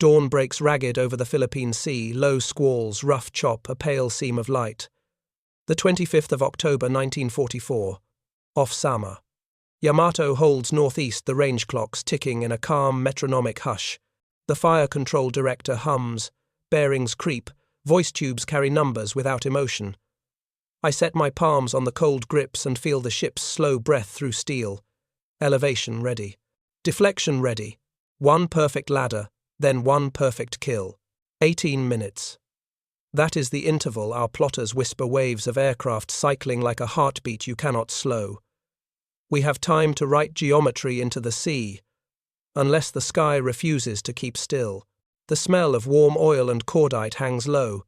Dawn breaks ragged over the Philippine Sea, low squalls, rough chop, a pale seam of light. The 25th of October 1944. Off Samar. Yamato holds northeast, the range clocks ticking in a calm metronomic hush. The fire control director hums, bearings creep, voice tubes carry numbers without emotion. I set my palms on the cold grips and feel the ship's slow breath through steel. Elevation ready. Deflection ready. One perfect ladder, then one perfect kill. 18 minutes. That is the interval our plotters whisper, waves of aircraft cycling like a heartbeat you cannot slow. We have time to write geometry into the sea, unless the sky refuses to keep still. The smell of warm oil and cordite hangs low.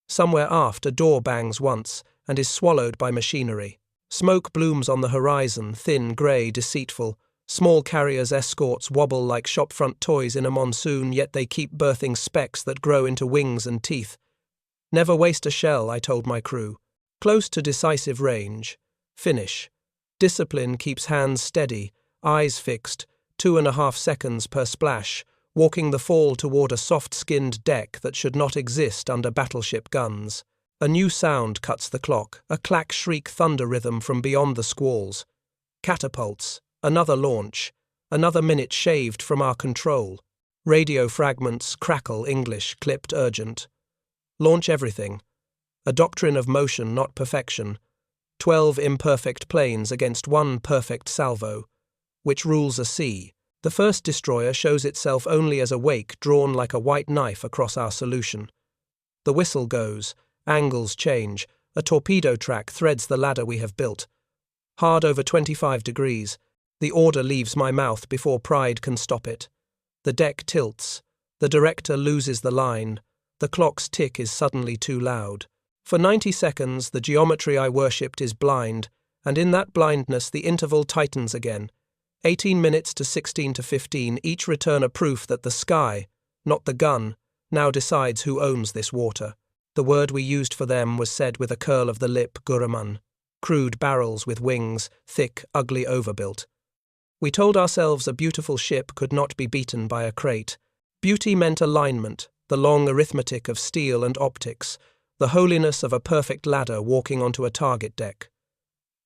Somewhere aft a door bangs once and is swallowed by machinery. Smoke blooms on the horizon, thin, grey, deceitful. Small carriers' escorts wobble like shopfront toys in a monsoon, yet they keep birthing specks that grow into wings and teeth. Never waste a shell, I told my crew. Close to decisive range. Finish. Discipline keeps hands steady, eyes fixed, 2.5 seconds per splash, walking the fall toward a soft-skinned deck that should not exist under battleship guns. A new sound cuts the clock, a clack-shriek thunder rhythm from beyond the squalls. Catapults, another launch, another minute shaved from our control. Radio fragments crackle, English, clipped, urgent. Launch everything. A doctrine of motion, not perfection. 12 imperfect planes against one perfect salvo, which rules a sea. The first destroyer shows itself only as a wake drawn like a white knife across our solution. The whistle goes, angles change, a torpedo track threads the ladder we have built. Hard over 25 degrees, the order leaves my mouth before pride can stop it. The deck tilts, the director loses the line, the clock's tick is suddenly too loud. For 90 seconds, the geometry I worshipped is blind, and in that blindness the interval tightens again. 18 minutes to 16 to 15, each return a proof that the sky, not the gun, now decides who owns this water. The word we used for them was said with a curl of the lip, guraman. Crude barrels with wings, thick, ugly overbuilt. We told ourselves a beautiful ship could not be beaten by a crate. Beauty meant alignment, the long arithmetic of steel and optics, the holiness of a perfect ladder walking onto a target deck.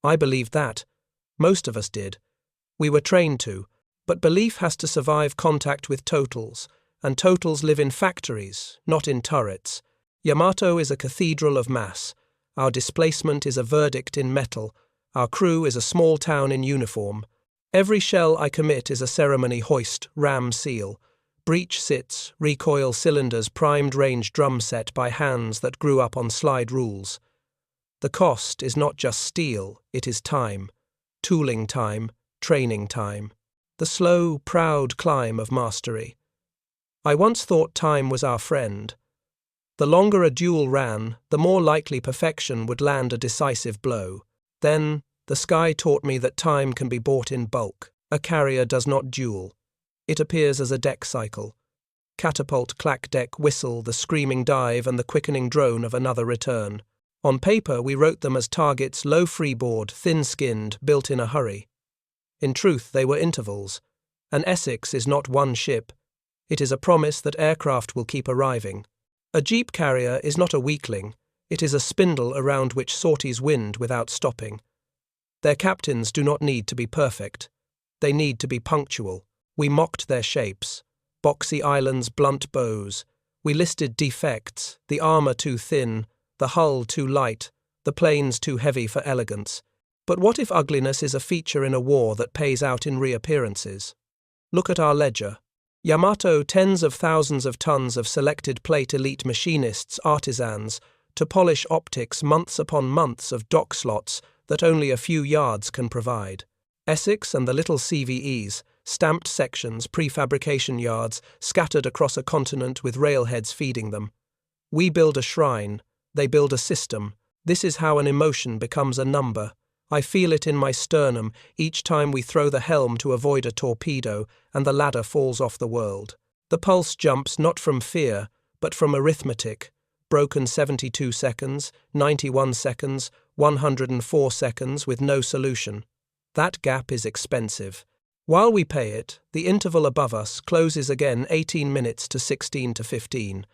I believed that. Most of us did. We were trained to, but belief has to survive contact with totals, and totals live in factories, not in turrets. Yamato is a cathedral of mass. Our displacement is a verdict in metal. Our crew is a small town in uniform. Every shell I commit is a ceremony hoist, ram seal. Breech sits, recoil cylinders, primed range drum set by hands that grew up on slide rules. The cost is not just steel, it is time. Tooling time, training time. The slow, proud climb of mastery. I once thought time was our friend. The longer a duel ran, the more likely perfection would land a decisive blow. Then, the sky taught me that time can be bought in bulk. A carrier does not duel. It appears as a deck cycle. Catapult, clack deck, whistle, the screaming dive and the quickening drone of another return. On paper we wrote them as targets low freeboard, thin-skinned, built in a hurry. In truth they were intervals. An Essex is not one ship. It is a promise that aircraft will keep arriving. A jeep carrier is not a weakling. It is a spindle around which sorties wind without stopping. Their captains do not need to be perfect. They need to be punctual. We mocked their shapes. Boxy islands, blunt bows. We listed defects, the armour too thin, the hull too light, the planes too heavy for elegance. But what if ugliness is a feature in a war that pays out in reappearances? Look at our ledger. Yamato, tens of thousands of tons of selected plate elite machinists, artisans, to polish optics, months upon months of dock slots that only a few yards can provide. Essex and the little CVEs, stamped sections, prefabrication yards, scattered across a continent with railheads feeding them. We build a shrine, they build a system. This is how an emotion becomes a number. I feel it in my sternum each time we throw the helm to avoid a torpedo and the ladder falls off the world. The pulse jumps not from fear, but from arithmetic. Broken 72 seconds, 91 seconds, 104 seconds with no solution. That gap is expensive. While we pay it, the interval above us closes again 18 minutes to 16 to 15,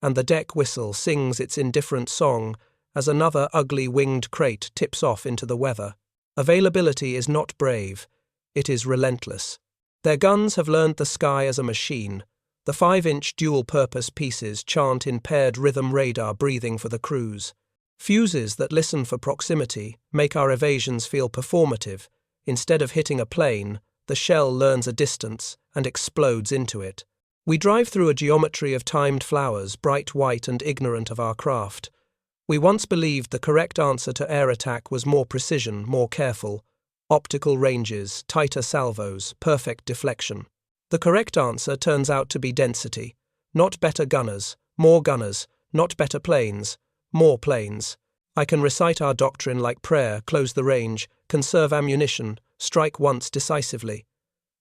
and the deck whistle sings its indifferent song as another ugly winged crate tips off into the weather. Availability is not brave, it is relentless. Their guns have learned the sky as a machine. The 5-inch dual-purpose pieces chant in paired rhythm radar breathing for the cruise. Fuses that listen for proximity make our evasions feel performative. Instead of hitting a plane, the shell learns a distance and explodes into it. We drive through a geometry of timed flowers, bright white and ignorant of our craft. We once believed the correct answer to air attack was more precision, more careful. Optical ranges, tighter salvos, perfect deflection. The correct answer turns out to be density. Not better gunners, not better planes, more planes. I can recite our doctrine like prayer, close the range, conserve ammunition, strike once decisively.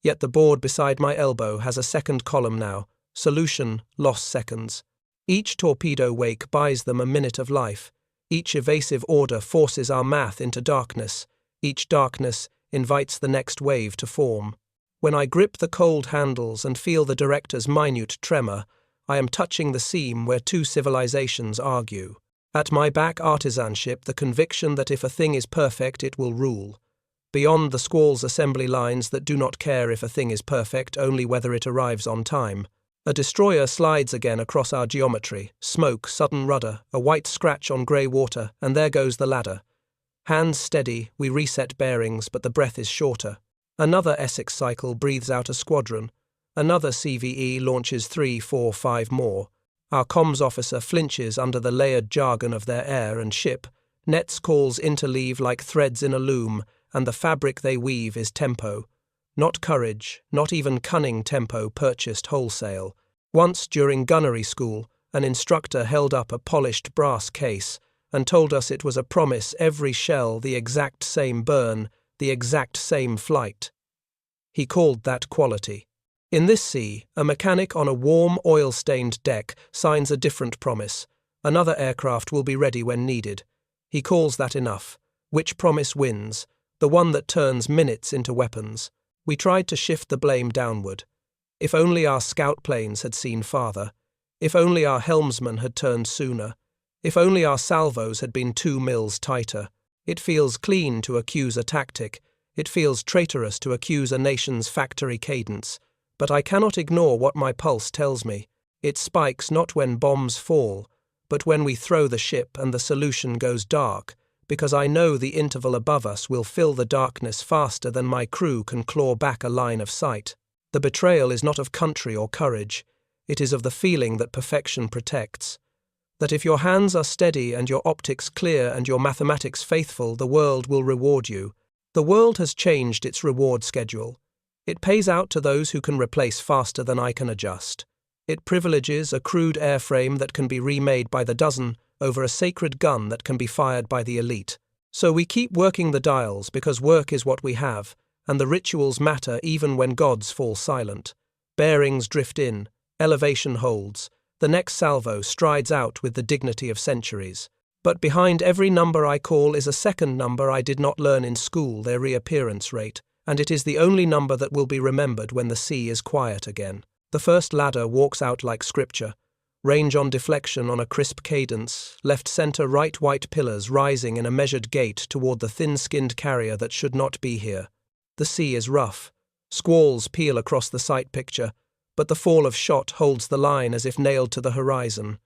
Yet the board beside my elbow has a second column now. Solution, lost seconds. Each torpedo wake buys them a minute of life. Each evasive order forces our math into darkness. Each darkness invites the next wave to form. When I grip the cold handles and feel the director's minute tremor, I am touching the seam where two civilizations argue. At my back artisanship, the conviction that if a thing is perfect, it will rule. Beyond the squall's assembly lines that do not care if a thing is perfect, only whether it arrives on time. A destroyer slides again across our geometry. Smoke, sudden rudder, a white scratch on grey water, and there goes the ladder. Hands steady, we reset bearings, but the breath is shorter. Another Essex cycle breathes out a squadron. Another CVE launches 3, 4, 5 more. Our comms officer flinches under the layered jargon of their air and ship. Nets calls interleave like threads in a loom, and the fabric they weave is tempo. Not courage, not even cunning tempo purchased wholesale. Once during gunnery school, an instructor held up a polished brass case and told us it was a promise every shell the exact same burn, the exact same flight. He called that quality. In this sea, a mechanic on a warm, oil-stained deck signs a different promise. Another aircraft will be ready when needed. He calls that enough. Which promise wins? The one that turns minutes into weapons. We tried to shift the blame downward. If only our scout planes had seen farther. If only our helmsman had turned sooner. If only our salvos had been 2 mils tighter. It feels clean to accuse a tactic. It feels traitorous to accuse a nation's factory cadence. But I cannot ignore what my pulse tells me. It spikes not when bombs fall, but when we throw the ship and the solution goes dark, because I know the interval above us will fill the darkness faster than my crew can claw back a line of sight. The betrayal is not of country or courage. It is of the feeling that perfection protects. That if your hands are steady and your optics clear and your mathematics faithful, the world will reward you. The world has changed its reward schedule. It pays out to those who can replace faster than I can adjust. It privileges a crude airframe that can be remade by the dozen over a sacred gun that can be fired by the elite. So we keep working the dials because work is what we have, and the rituals matter even when gods fall silent. Bearings drift in, elevation holds. The next salvo strides out with the dignity of centuries. But behind every number I call is a second number I did not learn in school, their reappearance rate, and it is the only number that will be remembered when the sea is quiet again. The first ladder walks out like scripture. Range on deflection on a crisp cadence, left-center right white pillars rising in a measured gait toward the thin-skinned carrier that should not be here. The sea is rough. Squalls peel across the sight picture, but the fall of shot holds the line as if nailed to the horizon.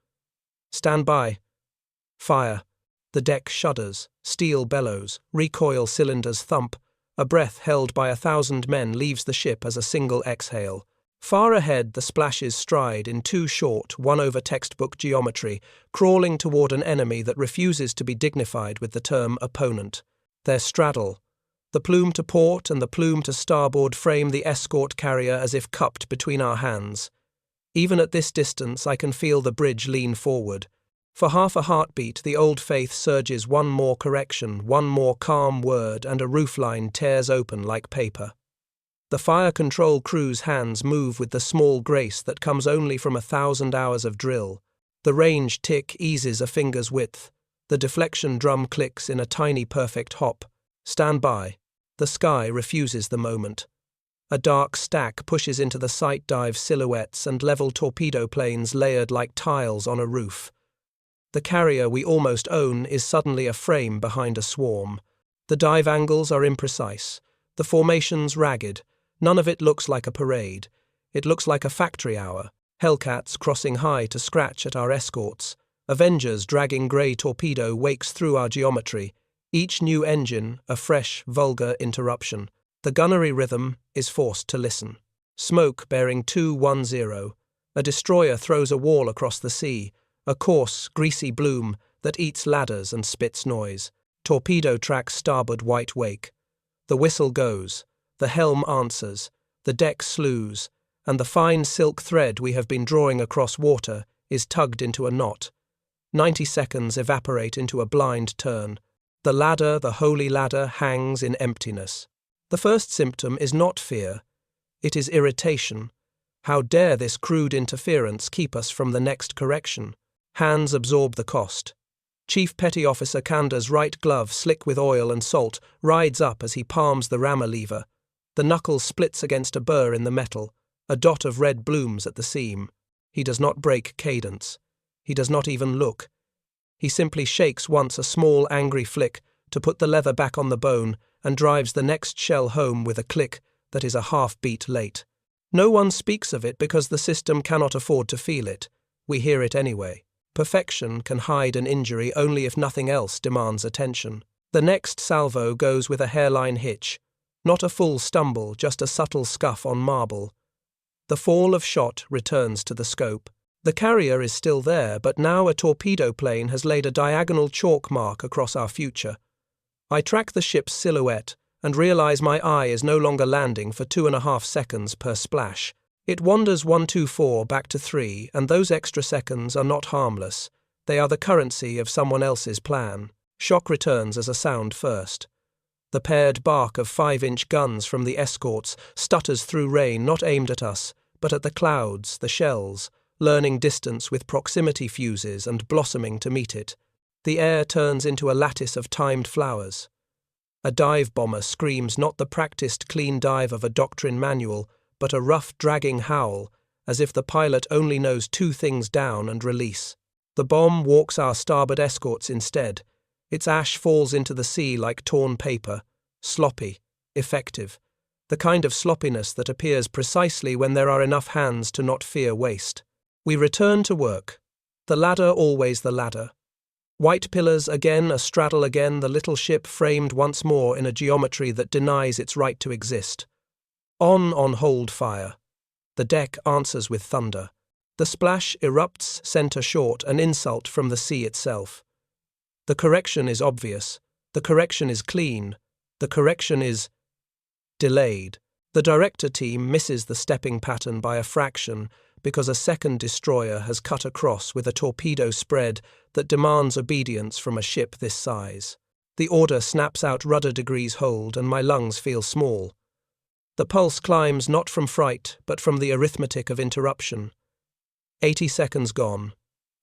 Stand by. Fire. The deck shudders, steel bellows, recoil cylinders thump. A breath held by 1,000 men leaves the ship as a single exhale. Far ahead, the splashes stride in too short, one-over-textbook geometry, crawling toward an enemy that refuses to be dignified with the term opponent. Their straddle. The plume to port and the plume to starboard frame the escort carrier as if cupped between our hands. Even at this distance, I can feel the bridge lean forward. For half a heartbeat, the old faith surges one more correction, one more calm word, and a roofline tears open like paper. The fire control crew's hands move with the small grace that comes only from 1,000 hours of drill. The range tick eases a finger's width. The deflection drum clicks in a tiny perfect hop. Stand by. The sky refuses the moment. A dark stack pushes into the sight dive silhouettes and level torpedo planes layered like tiles on a roof. The carrier we almost own is suddenly a frame behind a swarm. The dive angles are imprecise, the formations ragged. None of it looks like a parade. It looks like a factory hour. Hellcats crossing high to scratch at our escorts. Avengers dragging grey torpedo wakes through our geometry. Each new engine, a fresh, vulgar interruption. The gunnery rhythm is forced to listen. Smoke bearing 210. A destroyer throws a wall across the sea. A coarse, greasy bloom that eats ladders and spits noise. Torpedo tracks starboard white wake. The whistle goes. The helm answers. The deck slews. And the fine silk thread we have been drawing across water is tugged into a knot. 90 seconds evaporate into a blind turn. The ladder, the holy ladder, hangs in emptiness. The first symptom is not fear. It is irritation. How dare this crude interference keep us from the next correction? Hands absorb the cost. Chief Petty Officer Kanda's right glove, slick with oil and salt, rides up as he palms the rammer lever. The knuckle splits against a burr in the metal. A dot of red blooms at the seam. He does not break cadence. He does not even look. He simply shakes once a small, angry flick to put the leather back on the bone and drives the next shell home with a click that is a half-beat late. No one speaks of it because the system cannot afford to feel it. We hear it anyway. Perfection can hide an injury only if nothing else demands attention. The next salvo goes with a hairline hitch. Not a full stumble, just a subtle scuff on marble. The fall of shot returns to the scope. The carrier is still there, but now a torpedo plane has laid a diagonal chalk mark across our future. I track the ship's silhouette and realize my eye is no longer landing for 2.5 seconds per splash. It wanders 124 back to 3, and those extra seconds are not harmless. They are the currency of someone else's plan. Shock returns as a sound first. The paired bark of 5-inch guns from the escorts stutters through rain not aimed at us, but at the clouds, the shells, learning distance with proximity fuses and blossoming to meet it. The air turns into a lattice of timed flowers. A dive bomber screams not the practiced clean dive of a doctrine manual, but a rough dragging howl, as if the pilot only knows 2 things down and release. The bomb walks our starboard escorts instead. Its ash falls into the sea like torn paper, sloppy, effective, the kind of sloppiness that appears precisely when there are enough hands to not fear waste. We return to work. The ladder always the ladder. White pillars again, astraddle again, the little ship framed once more in a geometry that denies its right to exist. On hold fire. The deck answers with thunder. The splash erupts center short, an insult from the sea itself. The correction is obvious. The correction is clean. The correction is delayed. The director team misses the stepping pattern by a fraction because a second destroyer has cut across with a torpedo spread that demands obedience from a ship this size. The order snaps out rudder degrees hold and my lungs feel small. The pulse climbs not from fright, but from the arithmetic of interruption. 80 seconds gone.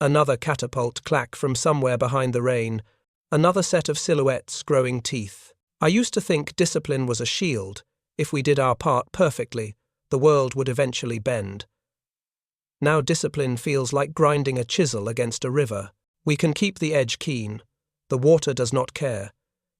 Another catapult clack from somewhere behind the rain. Another set of silhouettes growing teeth. I used to think discipline was a shield. If we did our part perfectly, the world would eventually bend. Now discipline feels like grinding a chisel against a river. We can keep the edge keen. The water does not care.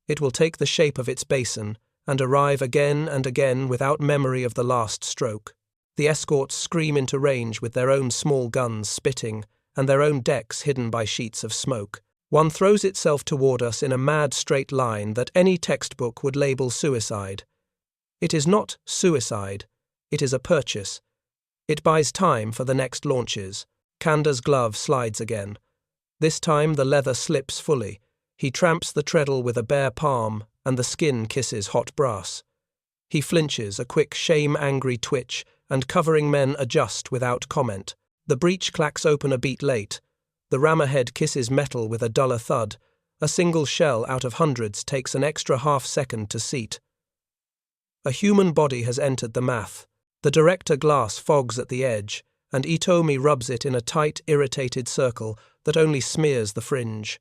It will take the shape of its basin and arrive again and again without memory of the last stroke. The escorts scream into range with their own small guns spitting and their own decks hidden by sheets of smoke. One throws itself toward us in a mad straight line that any textbook would label suicide. It is not suicide. It is a purchase. It buys time for the next launches. Kanda's glove slides again. This time the leather slips fully. He tramps the treadle with a bare palm, and the skin kisses hot brass. He flinches, a quick shame-angry twitch, and covering men adjust without comment. The breech clacks open a beat late. The rammer head kisses metal with a duller thud. A single shell out of hundreds takes an extra half-second to seat. A human body has entered the math. The director glass fogs at the edge, and Itomi rubs it in a tight, irritated circle that only smears the fringe.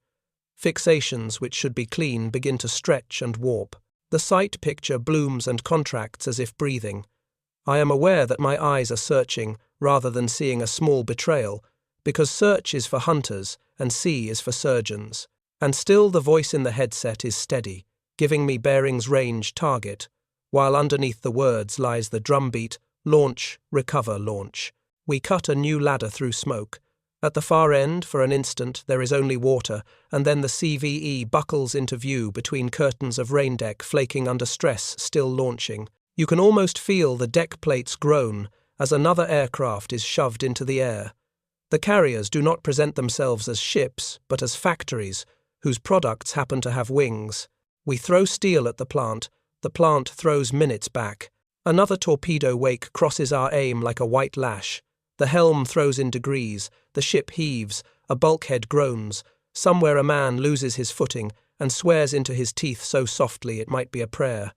Fixations, which should be clean, begin to stretch and warp. The sight picture blooms and contracts as if breathing. I am aware that my eyes are searching rather than seeing a small betrayal, because search is for hunters and see is for surgeons. And still the voice in the headset is steady, giving me bearings, range, target, while underneath the words lies the drumbeat, launch, recover, launch. We cut a new ladder through smoke. At the far end, for an instant, there is only water, and then the CVE buckles into view between curtains of rain deck flaking under stress, still launching. You can almost feel the deck plates groan as another aircraft is shoved into the air. The carriers do not present themselves as ships, but as factories, whose products happen to have wings. We throw steel at the plant throws minutes back. Another torpedo wake crosses our aim like a white lash. The helm throws in degrees, the ship heaves, a bulkhead groans, somewhere a man loses his footing and swears into his teeth so softly it might be a prayer.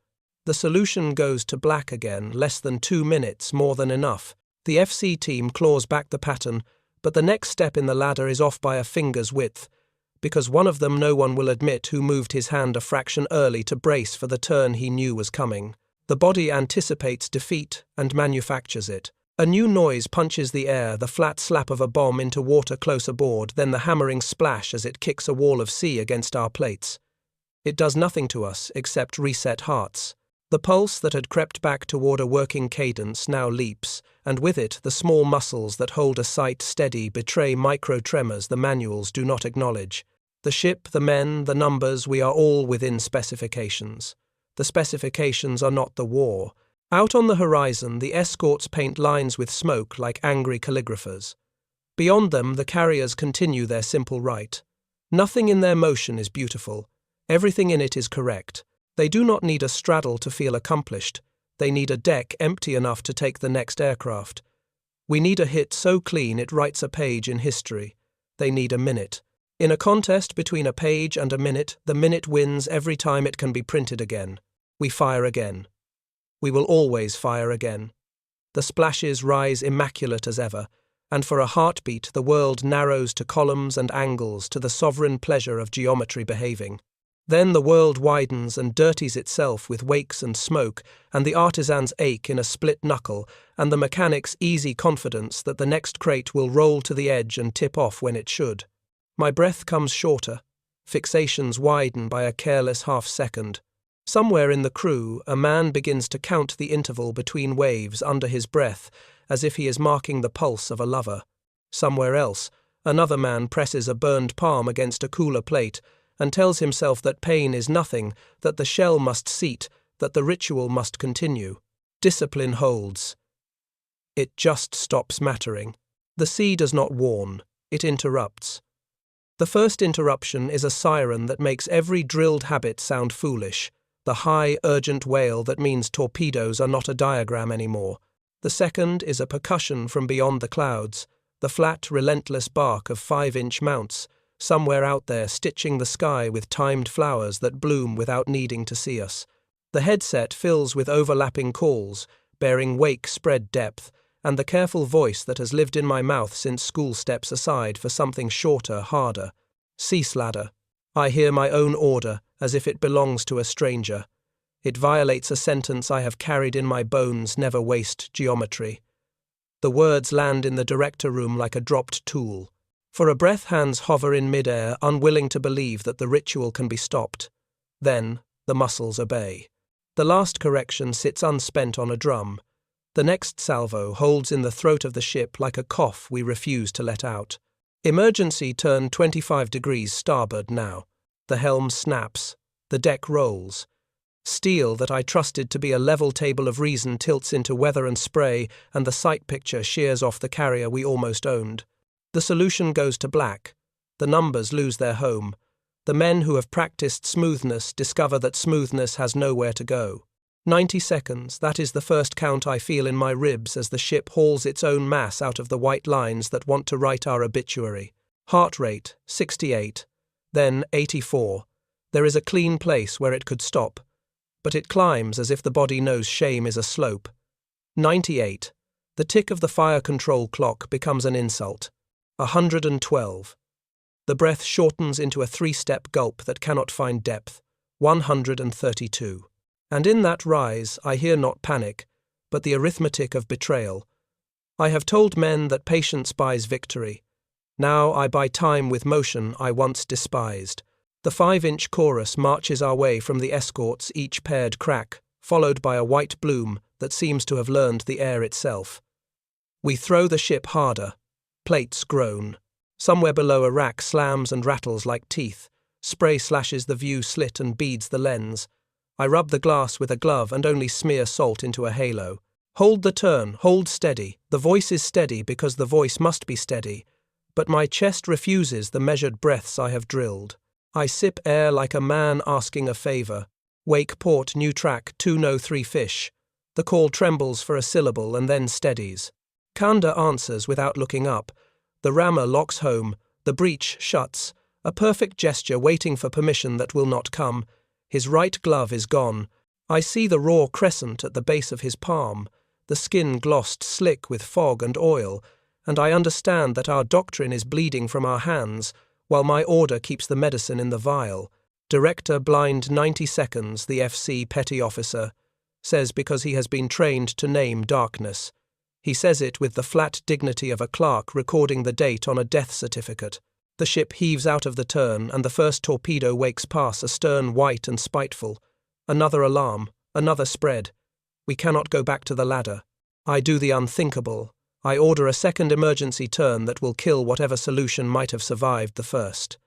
The solution goes to black again, less than 2 minutes, more than enough. The FC team claws back the pattern, but the next step in the ladder is off by a finger's width, because one of them no one will admit who moved his hand a fraction early to brace for the turn he knew was coming. The body anticipates defeat and manufactures it. A new noise punches the air, the flat slap of a bomb into water close aboard, then the hammering splash as it kicks a wall of sea against our plates. It does nothing to us except reset hearts. The pulse that had crept back toward a working cadence now leaps, and with it the small muscles that hold a sight steady betray micro-tremors the manuals do not acknowledge. The ship, the men, the numbers, we are all within specifications. The specifications are not the war. Out on the horizon, the escorts paint lines with smoke like angry calligraphers. Beyond them, the carriers continue their simple rite. Nothing in their motion is beautiful. Everything in it is correct. They do not need a straddle to feel accomplished. They need a deck empty enough to take the next aircraft. We need a hit so clean it writes a page in history. They need a minute. In a contest between a page and a minute, the minute wins every time it can be printed again. We fire again. We will always fire again. The splashes rise immaculate as ever, and for a heartbeat the world narrows to columns and angles to the sovereign pleasure of geometry behaving. Then the world widens and dirties itself with wakes and smoke, and the artisan's ache in a split knuckle, and the mechanic's easy confidence that the next crate will roll to the edge and tip off when it should. My breath comes shorter. Fixations widen by a careless half-second. Somewhere in the crew, a man begins to count the interval between waves under his breath, as if he is marking the pulse of a lover. Somewhere else, another man presses a burned palm against a cooler plate, and tells himself that pain is nothing, that the shell must seat, that the ritual must continue. Discipline holds. It just stops mattering. The sea does not warn, it interrupts. The first interruption is a siren that makes every drilled habit sound foolish, the high, urgent wail that means torpedoes are not a diagram anymore. The second is a percussion from beyond the clouds, the flat, relentless bark of 5-inch mounts, somewhere out there stitching the sky with timed flowers that bloom without needing to see us. The headset fills with overlapping calls, bearing wake spread depth, and the careful voice that has lived in my mouth since school steps aside for something shorter, harder. Cease ladder. I hear my own order as if it belongs to a stranger. It violates a sentence I have carried in my bones, never waste geometry. The words land in the director room like a dropped tool. For a breath, hands hover in midair, unwilling to believe that the ritual can be stopped. Then, the muscles obey. The last correction sits unspent on a drum. The next salvo holds in the throat of the ship like a cough we refuse to let out. Emergency turn 25 degrees starboard now. The helm snaps. The deck rolls. Steel that I trusted to be a level table of reason tilts into weather and spray, and the sight picture shears off the carrier we almost owned. The solution goes to black. The numbers lose their home. The men who have practiced smoothness discover that smoothness has nowhere to go. 90 seconds, that is the first count I feel in my ribs as the ship hauls its own mass out of the white lines that want to write our obituary. Heart rate, 68. Then 84. There is a clean place where it could stop. But it climbs as if the body knows shame is a slope. 98. The tick of the fire control clock becomes an insult. 112. The breath shortens into a 3-step gulp that cannot find depth. 132. And in that rise, I hear not panic, but the arithmetic of betrayal. I have told men that patience buys victory. Now I buy time with motion I once despised. The 5-inch chorus marches our way from the escorts, each paired crack, followed by a white bloom that seems to have learned the air itself. We throw the ship harder. Plates groan. Somewhere below a rack slams and rattles like teeth. Spray slashes the view slit and beads the lens. I rub the glass with a glove and only smear salt into a halo. Hold the turn, hold steady. The voice is steady because the voice must be steady. But my chest refuses the measured breaths I have drilled. I sip air like a man asking a favor. Wake port, new track, 203 fish. The call trembles for a syllable and then steadies. Kanda answers without looking up. The rammer locks home. The breech shuts. A perfect gesture waiting for permission that will not come. His right glove is gone. I see the raw crescent at the base of his palm, the skin glossed slick with fog and oil, and I understand that our doctrine is bleeding from our hands, while my order keeps the medicine in the vial. Director blind 90 seconds, the FC petty officer, says because he has been trained to name darkness. He says it with the flat dignity of a clerk recording the date on a death certificate. The ship heaves out of the turn, and the first torpedo wakes past, astern white and spiteful. Another alarm, another spread. We cannot go back to the ladder. I do the unthinkable. I order a second emergency turn that will kill whatever solution might have survived the first.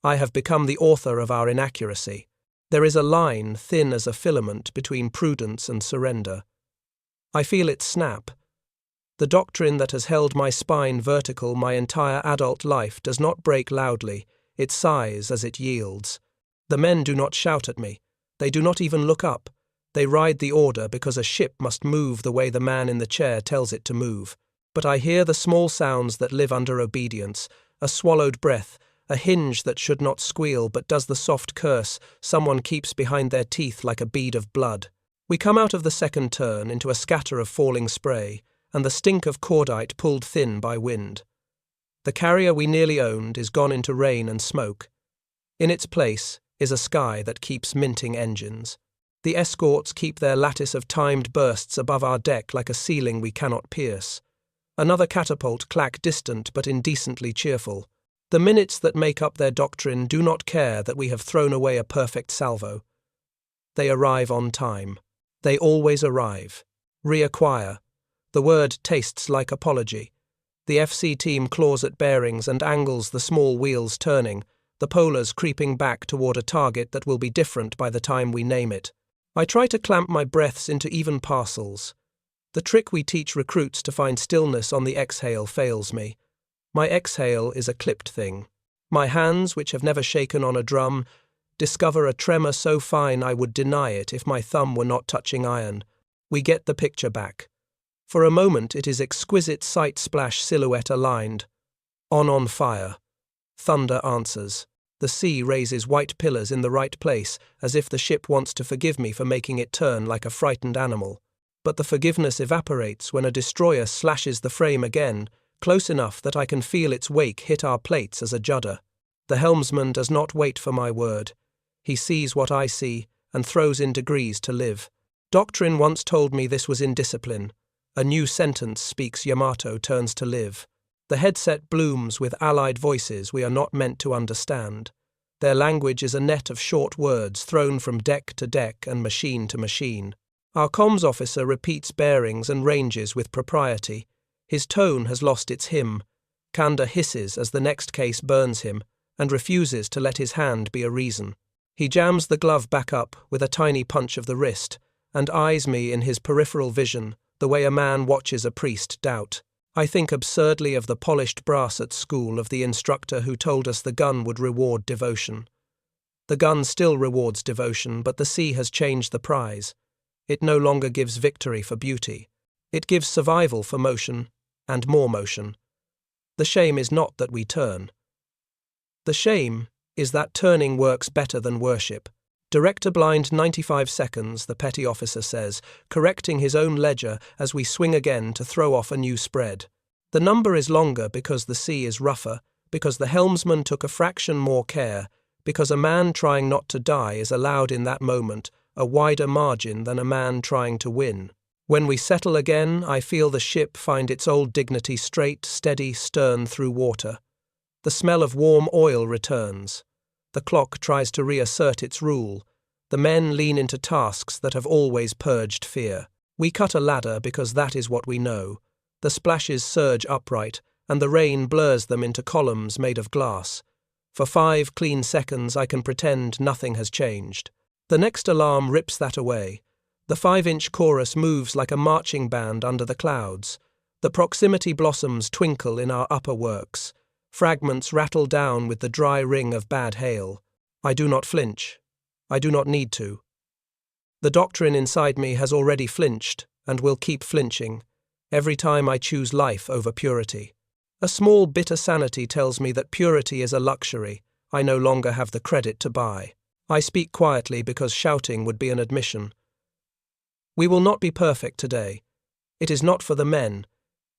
I have become the author of our inaccuracy. There is a line, thin as a filament, between prudence and surrender. I feel it snap. The doctrine that has held my spine vertical my entire adult life does not break loudly, it sighs as it yields. The men do not shout at me. They do not even look up. They ride the order because a ship must move the way the man in the chair tells it to move. But I hear the small sounds that live under obedience, a swallowed breath, a hinge that should not squeal but does the soft curse someone keeps behind their teeth like a bead of blood. We come out of the second turn into a scatter of falling spray, and the stink of cordite pulled thin by wind. The carrier we nearly owned is gone into rain and smoke. In its place is a sky that keeps minting engines. The escorts keep their lattice of timed bursts above our deck like a ceiling we cannot pierce. Another catapult clack distant but indecently cheerful. The minutes that make up their doctrine do not care that we have thrown away a perfect salvo. They arrive on time. They always arrive. Reacquire. The word tastes like apology. The FC team claws at bearings and angles the small wheels turning, the polars creeping back toward a target that will be different by the time we name it. I try to clamp my breaths into even parcels. The trick we teach recruits to find stillness on the exhale fails me. My exhale is a clipped thing. My hands, which have never shaken on a drum, discover a tremor so fine I would deny it if my thumb were not touching iron. We get the picture back. For a moment it is exquisite sight-splash silhouette aligned. On fire. Thunder answers. The sea raises white pillars in the right place, as if the ship wants to forgive me for making it turn like a frightened animal. But the forgiveness evaporates when a destroyer slashes the frame again, close enough that I can feel its wake hit our plates as a judder. The helmsman does not wait for my word. He sees what I see and throws in degrees to live. Doctrine once told me this was indiscipline. A new sentence speaks Yamato turns to live. The headset blooms with allied voices we are not meant to understand. Their language is a net of short words thrown from deck to deck and machine to machine. Our comms officer repeats bearings and ranges with propriety. His tone has lost its hymn. Kanda hisses as the next case burns him and refuses to let his hand be a reason. He jams the glove back up with a tiny punch of the wrist and eyes me in his peripheral vision the way a man watches a priest doubt. I think absurdly of the polished brass at school of the instructor who told us the gun would reward devotion. The gun still rewards devotion, but the sea has changed the prize. It no longer gives victory for beauty. It gives survival for motion, and more motion. The shame is not that we turn. The shame is that turning works better than worship. Director blind 95 seconds, the petty officer says, correcting his own ledger as we swing again to throw off a new spread. The number is longer because the sea is rougher, because the helmsman took a fraction more care, because a man trying not to die is allowed in that moment a wider margin than a man trying to win. When we settle again, I feel the ship find its old dignity, straight, steady, stern through water. The smell of warm oil returns. The clock tries to reassert its rule. The men lean into tasks that have always purged fear. We cut a ladder because that is what we know. The splashes surge upright, and the rain blurs them into columns made of glass. For 5 clean seconds I can pretend nothing has changed. The next alarm rips that away. The 5-inch chorus moves like a marching band under the clouds. The proximity blossoms twinkle in our upper works. Fragments rattle down with the dry ring of bad hail. I do not flinch. I do not need to. The doctrine inside me has already flinched and will keep flinching every time I choose life over purity. A small bitter sanity tells me that purity is a luxury I no longer have the credit to buy. I speak quietly because shouting would be an admission. We will not be perfect today. It is not for the men.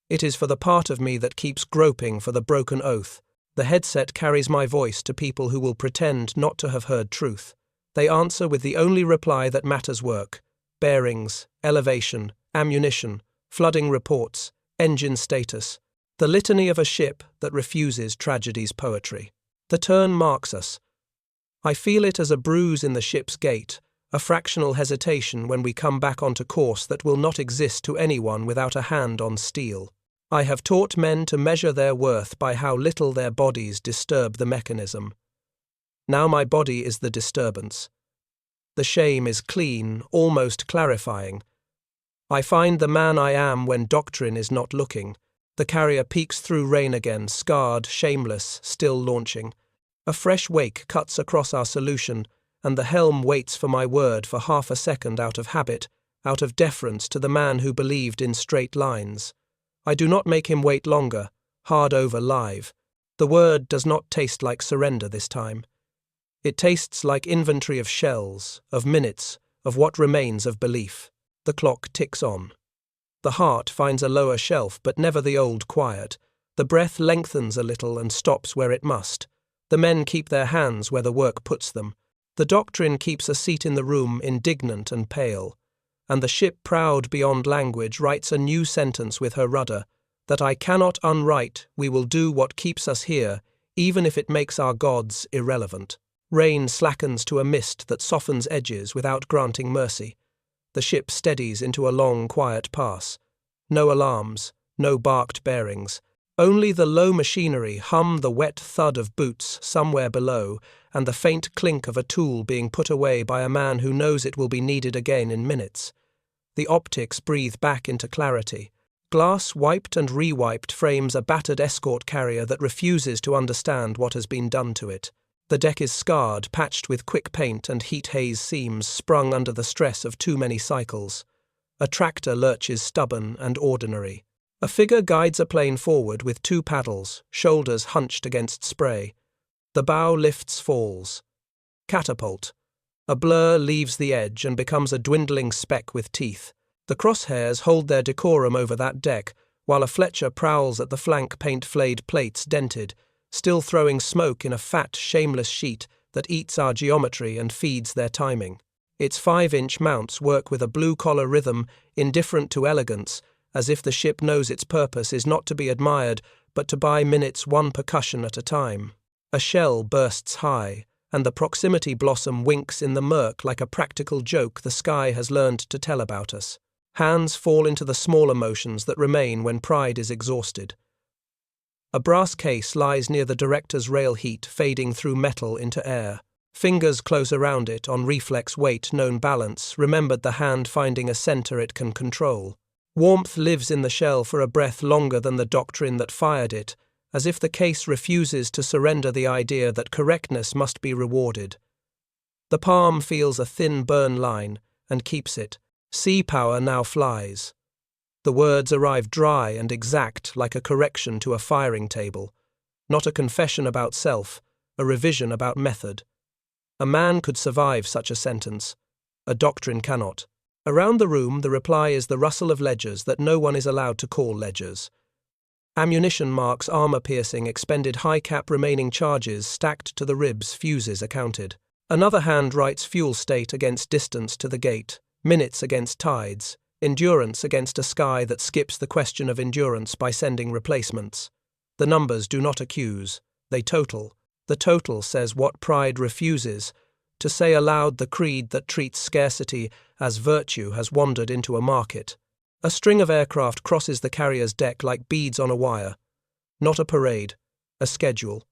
It is for the part of me that keeps groping for the broken oath. The headset carries my voice to people who will pretend not to have heard truth. They answer with the only reply that matters: work, bearings, elevation, ammunition, flooding reports, engine status. The litany of a ship that refuses tragedy's poetry. The turn marks us. I feel it as a bruise in the ship's gate, a fractional hesitation when we come back onto course that will not exist to anyone without a hand on steel. I have taught men to measure their worth by how little their bodies disturb the mechanism. Now my body is the disturbance. The shame is clean, almost clarifying. I find the man I am when doctrine is not looking. The carrier peeks through rain again, scarred, shameless, still launching. A fresh wake cuts across our solution, and the helm waits for my word for half a second out of habit, out of deference to the man who believed in straight lines. I do not make him wait longer, hard over live. The word does not taste like surrender this time. It tastes like inventory of shells, of minutes, of what remains of belief. The clock ticks on. The heart finds a lower shelf, but never the old quiet. The breath lengthens a little and stops where it must. The men keep their hands where the work puts them. The doctrine keeps a seat in the room, indignant and pale. And the ship, proud beyond language, writes a new sentence with her rudder, that I cannot unwrite. We will do what keeps us here, even if it makes our gods irrelevant. Rain slackens to a mist that softens edges without granting mercy. The ship steadies into a long, quiet pass. No alarms, no barked bearings. Only the low machinery hum, the wet thud of boots somewhere below, and the faint clink of a tool being put away by a man who knows it will be needed again in minutes. The optics breathe back into clarity. Glass wiped and re-wiped frames a battered escort carrier that refuses to understand what has been done to it. The deck is scarred, patched with quick paint and heat haze seams sprung under the stress of too many cycles. A tractor lurches stubborn and ordinary. A figure guides a plane forward with 2 paddles, shoulders hunched against spray. The bow lifts, falls. Catapult. A blur leaves the edge and becomes a dwindling speck with teeth. The crosshairs hold their decorum over that deck, while a Fletcher prowls at the flank, paint-flayed plates dented, still throwing smoke in a fat, shameless sheet that eats our geometry and feeds their timing. Its 5-inch mounts work with a blue-collar rhythm, indifferent to elegance, as if the ship knows its purpose is not to be admired, but to buy minutes one percussion at a time. A shell bursts high, and the proximity blossom winks in the murk like a practical joke the sky has learned to tell about us. Hands fall into the smaller motions that remain when pride is exhausted. A brass case lies near the director's rail heat, fading through metal into air. Fingers close around it, on reflex weight known balance, remembered the hand finding a center it can control. Warmth lives in the shell for a breath longer than the doctrine that fired it, as if the case refuses to surrender the idea that correctness must be rewarded. The palm feels a thin burn line, and keeps it. Sea power now flies. The words arrive dry and exact, like a correction to a firing table. Not a confession about self, a revision about method. A man could survive such a sentence. A doctrine cannot. Around the room, the reply is the rustle of ledgers that no one is allowed to call ledgers. Ammunition marks armor-piercing, expended high-cap remaining charges stacked to the ribs, fuses accounted. Another hand writes fuel state against distance to the gate, minutes against tides, Endurance against a sky that skips the question of endurance by sending replacements. The numbers do not accuse, they total. The total says what pride refuses. To say aloud the creed that treats scarcity as virtue has wandered into a market. A string of aircraft crosses the carrier's deck like beads on a wire. Not a parade, a schedule.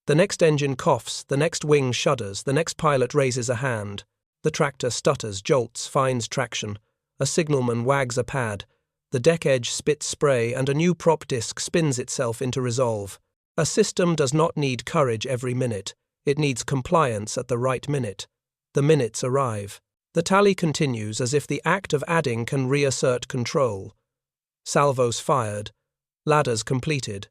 The next engine coughs, the next wing shudders, the next pilot raises a hand. The tractor stutters, jolts, finds traction. A signalman wags a pad. The deck edge spits spray and a new prop disc spins itself into resolve. A system does not need courage every minute. It needs compliance at the right minute. The minutes arrive. The tally continues as if the act of adding can reassert control. Salvos fired. Ladders completed.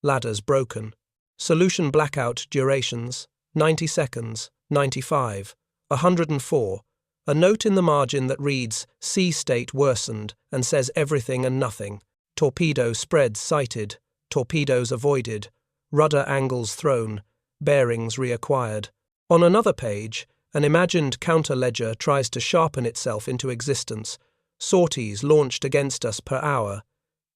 Ladders broken. Solution blackout durations, 90 seconds, 95, 104. A note in the margin that reads, sea state worsened, and says everything and nothing. Torpedo spreads sighted. Torpedoes avoided. Rudder angles thrown. Bearings reacquired. On another page, an imagined counter-ledger tries to sharpen itself into existence. Sorties launched against us per hour.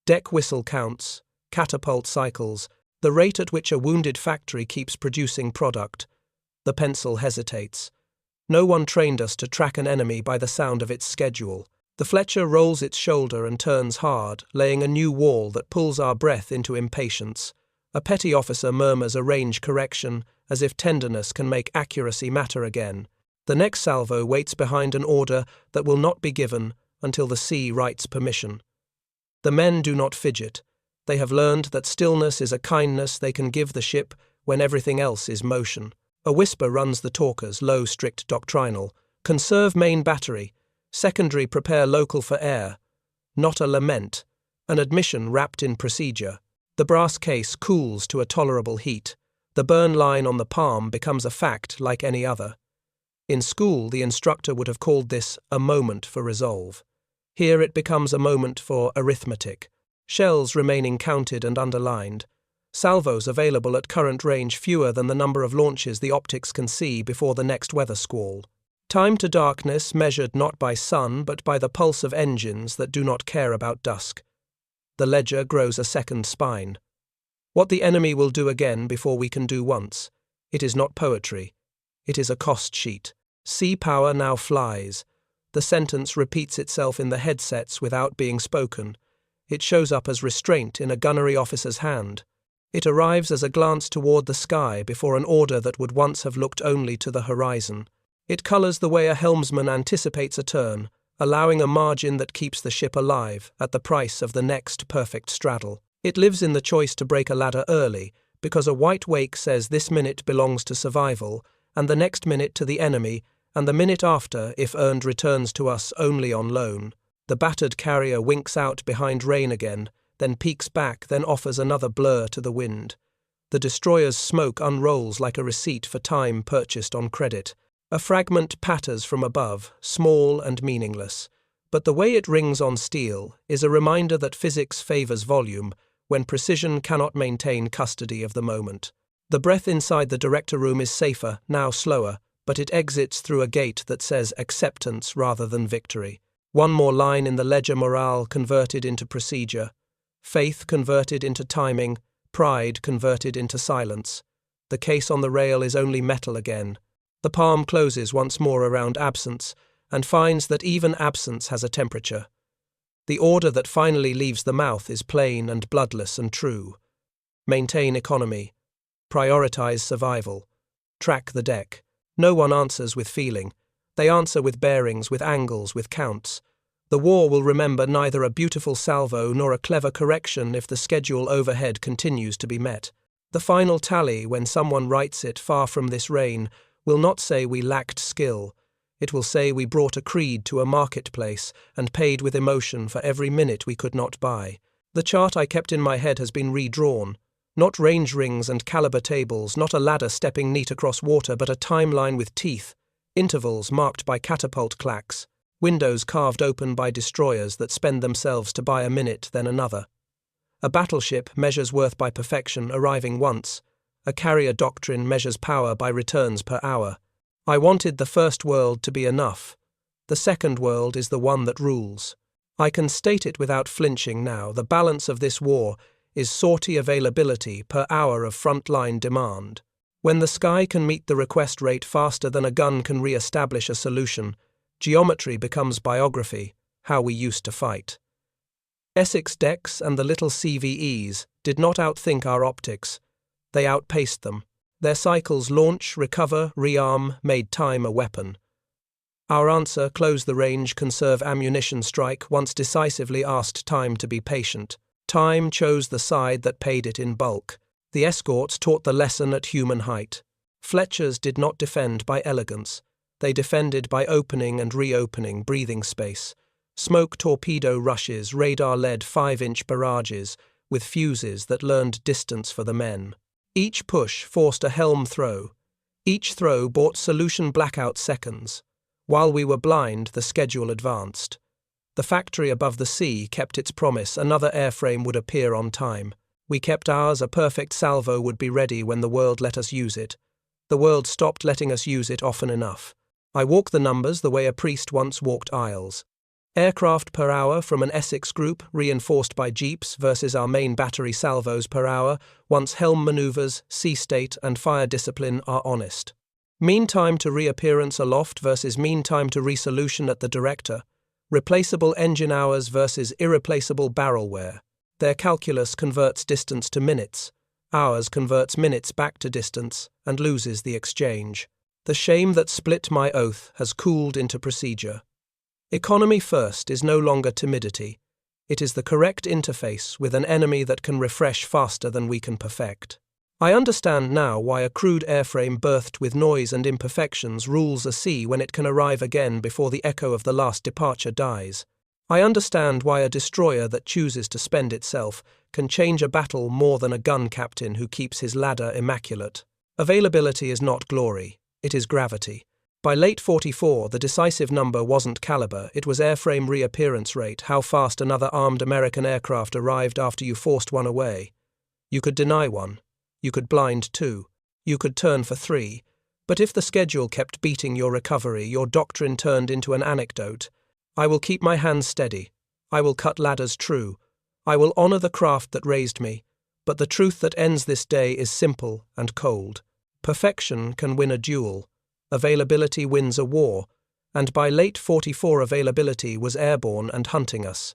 Deck whistle counts. Catapult cycles. The rate at which a wounded factory keeps producing product. The pencil hesitates. No one trained us to track an enemy by the sound of its schedule. The Fletcher rolls its shoulder and turns hard, laying a new wall that pulls our breath into impatience. A petty officer murmurs a range correction, as if tenderness can make accuracy matter again. The next salvo waits behind an order that will not be given until the sea writes permission. The men do not fidget. They have learned that stillness is a kindness they can give the ship when everything else is motion. A whisper runs the talkers, low, strict, doctrinal. Conserve main battery. Secondary prepare local for air. Not a lament. An admission wrapped in procedure. The brass case cools to a tolerable heat. The burn line on the palm becomes a fact like any other. In school, the instructor would have called this a moment for resolve. Here it becomes a moment for arithmetic. Shells remaining counted and underlined. Salvos available at current range fewer than the number of launches the optics can see before the next weather squall. Time to darkness measured not by sun but by the pulse of engines that do not care about dusk. The ledger grows a second spine. What the enemy will do again before we can do once. It is not poetry. It is a cost sheet. Sea power now flies. The sentence repeats itself in the headsets without being spoken. It shows up as restraint in a gunnery officer's hand. It arrives as a glance toward the sky before an order that would once have looked only to the horizon. It colours the way a helmsman anticipates a turn, allowing a margin that keeps the ship alive at the price of the next perfect straddle. It lives in the choice to break a ladder early, because a white wake says this minute belongs to survival, and the next minute to the enemy, and the minute after, if earned, returns to us only on loan. The battered carrier winks out behind rain again, then peeks back, then offers another blur to the wind. The destroyer's smoke unrolls like a receipt for time purchased on credit. A fragment patters from above, small and meaningless. But the way it rings on steel is a reminder that physics favours volume when precision cannot maintain custody of the moment. The breath inside the director room is safer, now slower, but it exits through a gate that says acceptance rather than victory. One more line in the ledger, morale converted into procedure. Faith converted into timing, pride converted into silence. The case on the rail is only metal again. The palm closes once more around absence, and finds that even absence has a temperature. The order that finally leaves the mouth is plain and bloodless and true. Maintain economy. Prioritize survival. Track the deck. No one answers with feeling. They answer with bearings, with angles, with counts. The war will remember neither a beautiful salvo nor a clever correction if the schedule overhead continues to be met. The final tally, when someone writes it far from this reign, will not say we lacked skill. It will say we brought a creed to a marketplace and paid with emotion for every minute we could not buy. The chart I kept in my head has been redrawn. Not range rings and caliber tables, not a ladder stepping neat across water, but a timeline with teeth, intervals marked by catapult clacks, windows carved open by destroyers that spend themselves to buy a minute, then another. A battleship measures worth by perfection, arriving once. A carrier doctrine measures power by returns per hour. I wanted the first world to be enough. The second world is the one that rules. I can state it without flinching now. The balance of this war is sortie availability per hour of frontline demand. When the sky can meet the request rate faster than a gun can re-establish a solution, geometry becomes biography, how we used to fight. Essex decks and the little CVEs did not outthink our optics. They outpaced them. Their cycles launch, recover, rearm, made time a weapon. Our answer, close the range, conserve ammunition strike, once decisively asked time to be patient. Time chose the side that paid it in bulk. The escorts taught the lesson at human height. Fletchers did not defend by elegance. They defended by opening and reopening breathing space. Smoke torpedo rushes, radar-led 5-inch barrages, with fuses that learned distance for the men. Each push forced a helm throw. Each throw bought solution blackout seconds. While we were blind, the schedule advanced. The factory above the sea kept its promise. Another airframe would appear on time. We kept ours. A perfect salvo would be ready when the world let us use it. The world stopped letting us use it often enough. I walk the numbers the way a priest once walked aisles. Aircraft per hour from an Essex group, reinforced by jeeps, versus our main battery salvos per hour, once helm maneuvers, sea state, and fire discipline are honest. Mean time to reappearance aloft versus mean time to resolution at the director. Replaceable engine hours versus irreplaceable barrel wear. Their calculus converts distance to minutes. Ours converts minutes back to distance and loses the exchange. The shame that split my oath has cooled into procedure. Economy first is no longer timidity. It is the correct interface with an enemy that can refresh faster than we can perfect. I understand now why a crude airframe berthed with noise and imperfections rules a sea when it can arrive again before the echo of the last departure dies. I understand why a destroyer that chooses to spend itself can change a battle more than a gun captain who keeps his ladder immaculate. Availability is not glory, it is gravity. By late 44, the decisive number wasn't caliber, it was airframe reappearance rate, how fast another armed American aircraft arrived after you forced one away. You could deny one. You could blind two. You could turn for three. But if the schedule kept beating your recovery, your doctrine turned into an anecdote. I will keep my hands steady. I will cut ladders true. I will honor the craft that raised me. But the truth that ends this day is simple and cold. Perfection can win a duel. Availability wins a war, and by late 44 availability was airborne and hunting us.